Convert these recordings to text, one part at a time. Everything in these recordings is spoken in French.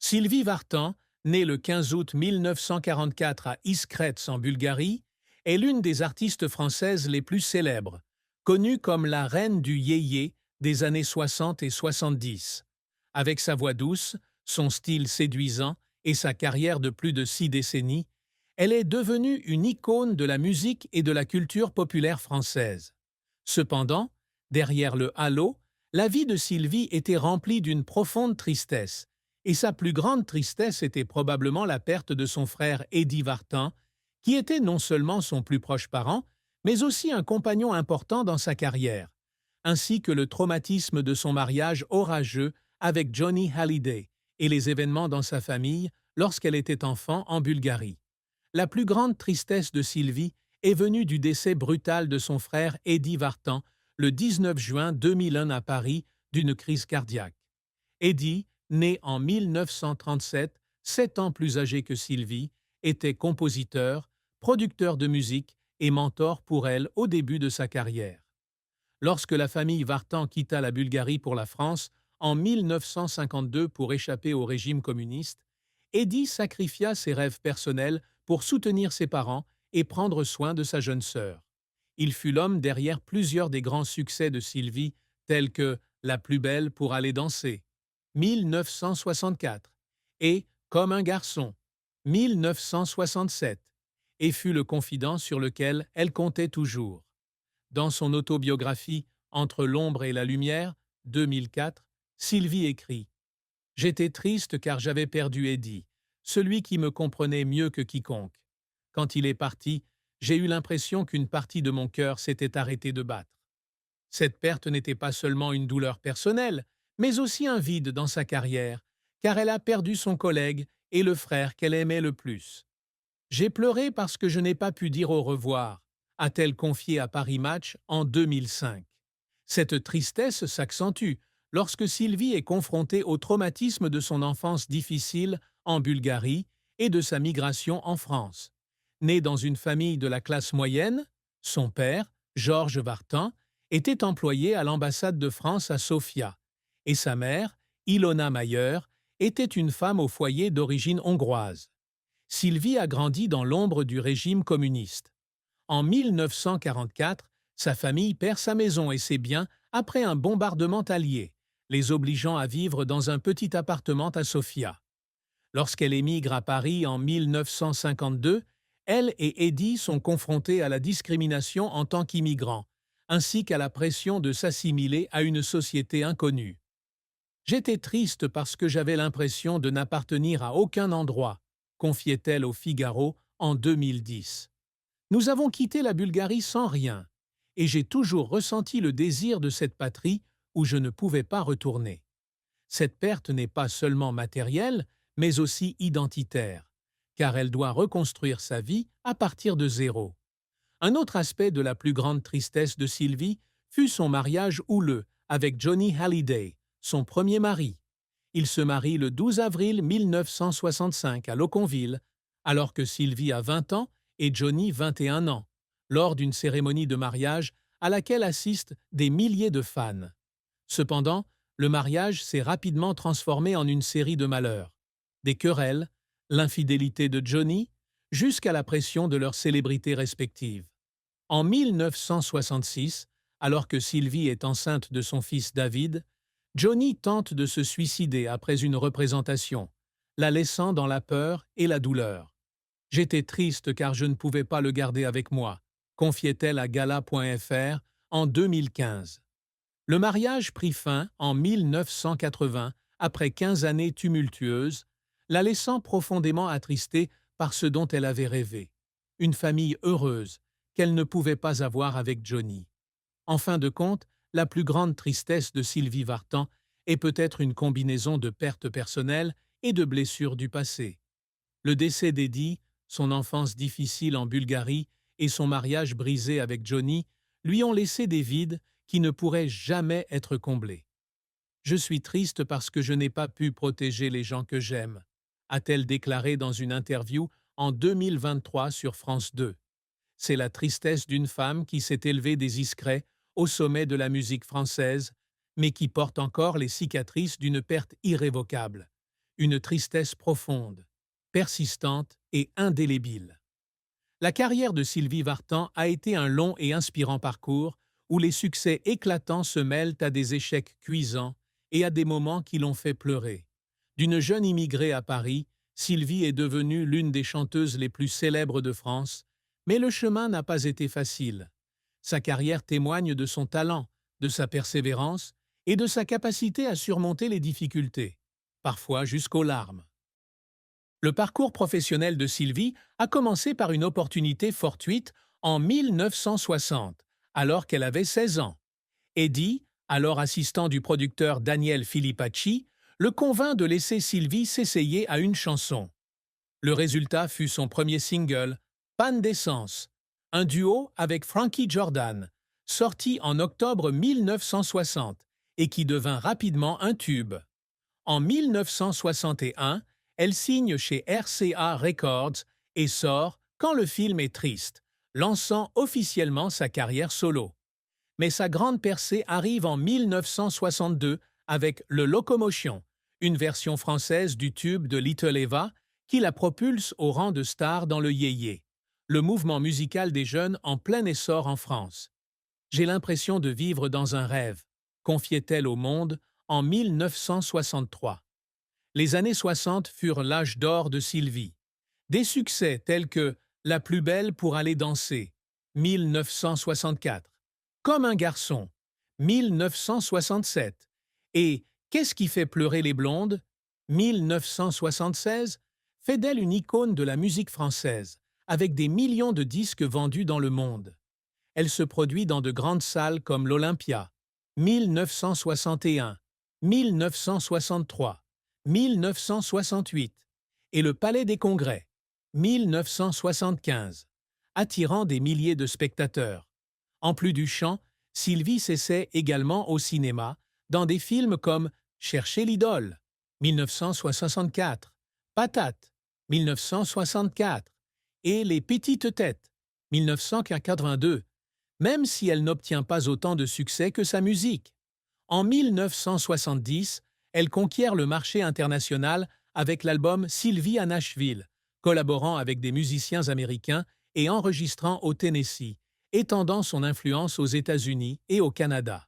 Sylvie Vartan, née le 15 août 1944 à Iskretz en Bulgarie, est l'une des artistes françaises les plus célèbres, connue comme la reine du yéyé des années 60 et 70. Avec sa voix douce, son style séduisant et sa carrière de plus de 6 décennies, elle est devenue une icône de la musique et de la culture populaire française. Cependant, derrière le halo, la vie de Sylvie était remplie d'une profonde tristesse, et sa plus grande tristesse était probablement la perte de son frère Eddy Vartan, qui était non seulement son plus proche parent, mais aussi un compagnon important dans sa carrière, ainsi que le traumatisme de son mariage orageux avec Johnny Hallyday et les événements dans sa famille lorsqu'elle était enfant en Bulgarie. La plus grande tristesse de Sylvie est venue du décès brutal de son frère Eddy Vartan le 19 juin 2001 à Paris d'une crise cardiaque. Eddy, né en 1937, 7 ans plus âgé que Sylvie, était compositeur, producteur de musique et mentor pour elle au début de sa carrière. Lorsque la famille Vartan quitta la Bulgarie pour la France en 1952 pour échapper au régime communiste, Eddy sacrifia ses rêves personnels pour soutenir ses parents et prendre soin de sa jeune sœur. Il fut l'homme derrière plusieurs des grands succès de Sylvie, tels que La plus belle pour aller danser, 1964, et Comme un garçon, 1967, et fut le confident sur lequel elle comptait toujours. Dans son autobiographie Entre l'ombre et la lumière, 2004, Sylvie écrit « J'étais triste car j'avais perdu Eddy, celui qui me comprenait mieux que quiconque. Quand il est parti, j'ai eu l'impression qu'une partie de mon cœur s'était arrêtée de battre. Cette perte n'était pas seulement une douleur personnelle, mais aussi un vide dans sa carrière, car elle a perdu son collègue et le frère qu'elle aimait le plus. J'ai pleuré parce que je n'ai pas pu dire au revoir, a-t-elle confié à Paris Match en 2005. Cette tristesse s'accentue lorsque Sylvie est confrontée au traumatisme de son enfance difficile en Bulgarie et de sa migration en France. Née dans une famille de la classe moyenne, son père, Georges Vartan, était employé à l'ambassade de France à Sofia, et sa mère, Ilona Mayer, était une femme au foyer d'origine hongroise. Sylvie a grandi dans l'ombre du régime communiste. En 1944, sa famille perd sa maison et ses biens après un bombardement allié, les obligeant à vivre dans un petit appartement à Sofia. Lorsqu'elle émigre à Paris en 1952, elle et Eddy sont confrontés à la discrimination en tant qu'immigrants, ainsi qu'à la pression de s'assimiler à une société inconnue. J'étais triste parce que j'avais l'impression de n'appartenir à aucun endroit, confiait-elle au Figaro en 2010. Nous avons quitté la Bulgarie sans rien, et j'ai toujours ressenti le désir de cette patrie où je ne pouvais pas retourner. Cette perte n'est pas seulement matérielle, mais aussi identitaire, car elle doit reconstruire sa vie à partir de zéro. Un autre aspect de la plus grande tristesse de Sylvie fut son mariage houleux avec Johnny Hallyday, son premier mari. Il se marie le 12 avril 1965 à Loconville, alors que Sylvie a 20 ans et Johnny 21 ans, lors d'une cérémonie de mariage à laquelle assistent des milliers de fans. Cependant, le mariage s'est rapidement transformé en une série de malheurs. Des querelles, l'infidélité de Johnny, jusqu'à la pression de leurs célébrités respectives. En 1966, alors que Sylvie est enceinte de son fils David, Johnny tente de se suicider après une représentation, la laissant dans la peur et la douleur. « J'étais triste car je ne pouvais pas le garder avec moi », confiait-elle à Gala.fr en 2015. Le mariage prit fin en 1980 après 15 années tumultueuses, la laissant profondément attristée par ce dont elle avait rêvé. Une famille heureuse qu'elle ne pouvait pas avoir avec Johnny. En fin de compte, la plus grande tristesse de Sylvie Vartan est peut-être une combinaison de pertes personnelles et de blessures du passé. Le décès d'Eddy, son enfance difficile en Bulgarie et son mariage brisé avec Johnny lui ont laissé des vides qui ne pourraient jamais être comblés. « Je suis triste parce que je n'ai pas pu protéger les gens que j'aime », a-t-elle déclaré dans une interview en 2023 sur France 2. C'est la tristesse d'une femme qui s'est élevée des Iskrets au sommet de la musique française, mais qui porte encore les cicatrices d'une perte irrévocable. une tristesse profonde, persistante et indélébile. La carrière de Sylvie Vartan a été un long et inspirant parcours où les succès éclatants se mêlent à des échecs cuisants et à des moments qui l'ont fait pleurer. D'une jeune immigrée à Paris, Sylvie est devenue l'une des chanteuses les plus célèbres de France, mais le chemin n'a pas été facile. Sa carrière témoigne de son talent, de sa persévérance et de sa capacité à surmonter les difficultés, parfois jusqu'aux larmes. Le parcours professionnel de Sylvie a commencé par une opportunité fortuite en 1960, alors qu'elle avait 16 ans. Eddie, alors assistant du producteur Daniel Filipacci, le convainc de laisser Sylvie s'essayer à une chanson. Le résultat fut son premier single, Panne d'essence, un duo avec Frankie Jordan, sorti en octobre 1960 et qui devint rapidement un tube. En 1961, elle signe chez RCA Records et sort Quand le film est triste, lançant officiellement sa carrière solo. Mais sa grande percée arrive en 1962 avec Le Locomotion, une version française du tube de Little Eva qui la propulse au rang de star dans le yéyé, le mouvement musical des jeunes en plein essor en France. J'ai l'impression de vivre dans un rêve, confiait-elle au Monde en 1963. Les années 60 furent l'âge d'or de Sylvie. Des succès tels que La plus belle pour aller danser, 1964, Comme un garçon, 1967, et Qu'est-ce qui fait pleurer les blondes, 1976, fait d'elle une icône de la musique française, avec des millions de disques vendus dans le monde. Elle se produit dans de grandes salles comme l'Olympia, 1961, 1963, 1968, et le Palais des Congrès, 1975, attirant des milliers de spectateurs. En plus du chant, Sylvie s'essaie également au cinéma, dans des films comme Chercher l'idole, 1964, Patate, 1964, et Les Petites Têtes, 1982, même si elle n'obtient pas autant de succès que sa musique. En 1970, elle conquiert le marché international avec l'album Sylvie à Nashville, collaborant avec des musiciens américains et enregistrant au Tennessee, étendant son influence aux États-Unis et au Canada.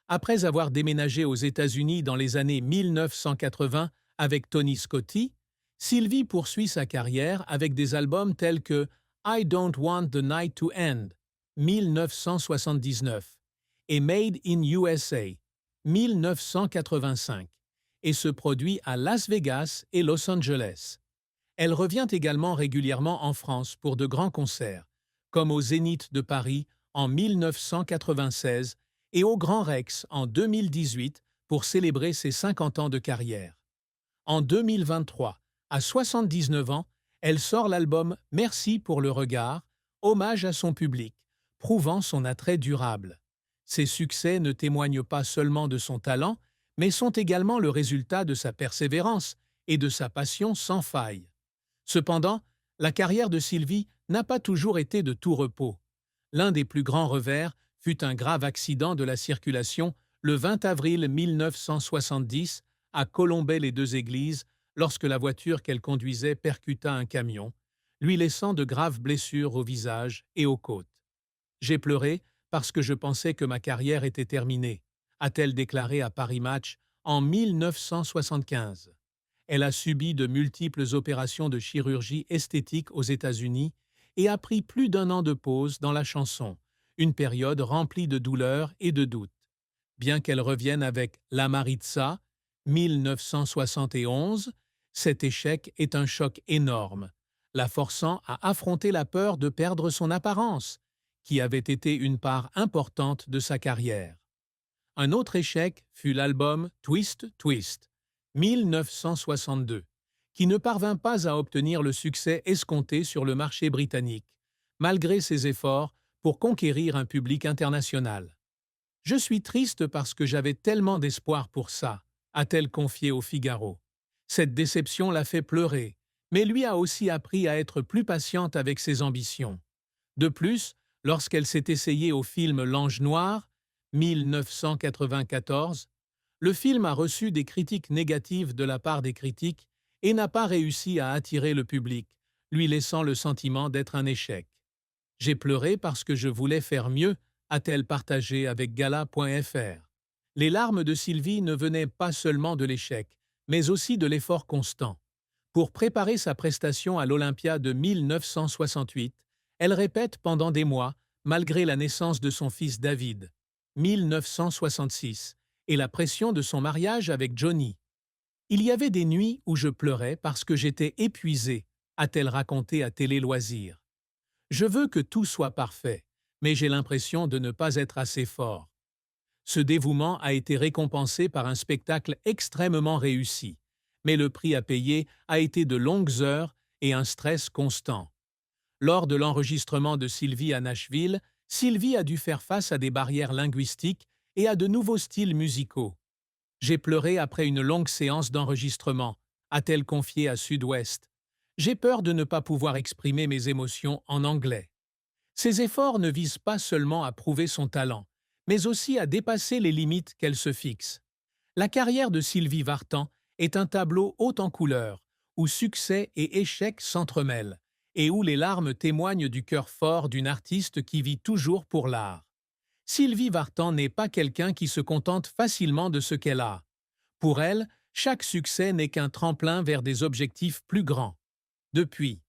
Après avoir déménagé aux États-Unis dans les années 1980 avec Tony Scotti, Sylvie poursuit sa carrière avec des albums tels que I Don't Want the Night to End, 1979, et Made in USA, 1985, et se produit à Las Vegas et Los Angeles. Elle revient également régulièrement en France pour de grands concerts, comme au Zénith de Paris en 1996 et au Grand Rex en 2018 pour célébrer ses 50 ans de carrière. En 2023, à 79 ans, elle sort l'album Merci pour le regard, hommage à son public, prouvant son attrait durable. Ses succès ne témoignent pas seulement de son talent, mais sont également le résultat de sa persévérance et de sa passion sans faille. Cependant, la carrière de Sylvie n'a pas toujours été de tout repos. L'un des plus grands revers fut un grave accident de la circulation le 20 avril 1970 à Colombey-les-Deux-Églises lorsque la voiture qu'elle conduisait percuta un camion, lui laissant de graves blessures au visage et aux côtes. « J'ai pleuré parce que je pensais que ma carrière était terminée », a-t-elle déclaré à Paris Match en 1975. Elle a subi de multiples opérations de chirurgie esthétique aux États-Unis et a pris plus d'1 an de pause dans la chanson, une période remplie de douleurs et de doutes. Bien qu'elle revienne avec La Maritza, 1971, cet échec est un choc énorme, la forçant à affronter la peur de perdre son apparence, qui avait été une part importante de sa carrière. Un autre échec fut l'album Twist Twist, 1962, qui ne parvint pas à obtenir le succès escompté sur le marché britannique, malgré ses efforts pour conquérir un public international. « Je suis triste parce que j'avais tellement d'espoir pour ça », a-t-elle confié au Figaro. Cette déception l'a fait pleurer, mais lui a aussi appris à être plus patiente avec ses ambitions. De plus, lorsqu'elle s'est essayée au film L'Ange Noir, 1994, Le film a reçu des critiques négatives de la part des critiques et n'a pas réussi à attirer le public, lui laissant le sentiment d'être un échec. J'ai pleuré parce que je voulais faire mieux, a-t-elle partagé avec Gala.fr. Les larmes de Sylvie ne venaient pas seulement de l'échec, mais aussi de l'effort constant. Pour préparer sa prestation à l'Olympia de 1968, elle répète pendant des mois, malgré la naissance de son fils David, 1966, et la pression de son mariage avec Johnny. Il y avait des nuits où je pleurais parce que j'étais épuisée, a-t-elle raconté à Télé Loisirs. Je veux que tout soit parfait, mais j'ai l'impression de ne pas être assez fort. Ce dévouement a été récompensé par un spectacle extrêmement réussi, mais le prix à payer a été de longues heures et un stress constant. Lors de l'enregistrement de Sylvie à Nashville, Sylvie a dû faire face à des barrières linguistiques et à de nouveaux styles musicaux. J'ai pleuré après une longue séance d'enregistrement, a-t-elle confié à Sud-Ouest. J'ai peur de ne pas pouvoir exprimer mes émotions en anglais. Ces efforts ne visent pas seulement à prouver son talent, mais aussi à dépasser les limites qu'elle se fixe. La carrière de Sylvie Vartan est un tableau haut en couleurs, où succès et échecs s'entremêlent, et où les larmes témoignent du cœur fort d'une artiste qui vit toujours pour l'art. Sylvie Vartan n'est pas quelqu'un qui se contente facilement de ce qu'elle a. Pour elle, chaque succès n'est qu'un tremplin vers des objectifs plus grands. Depuis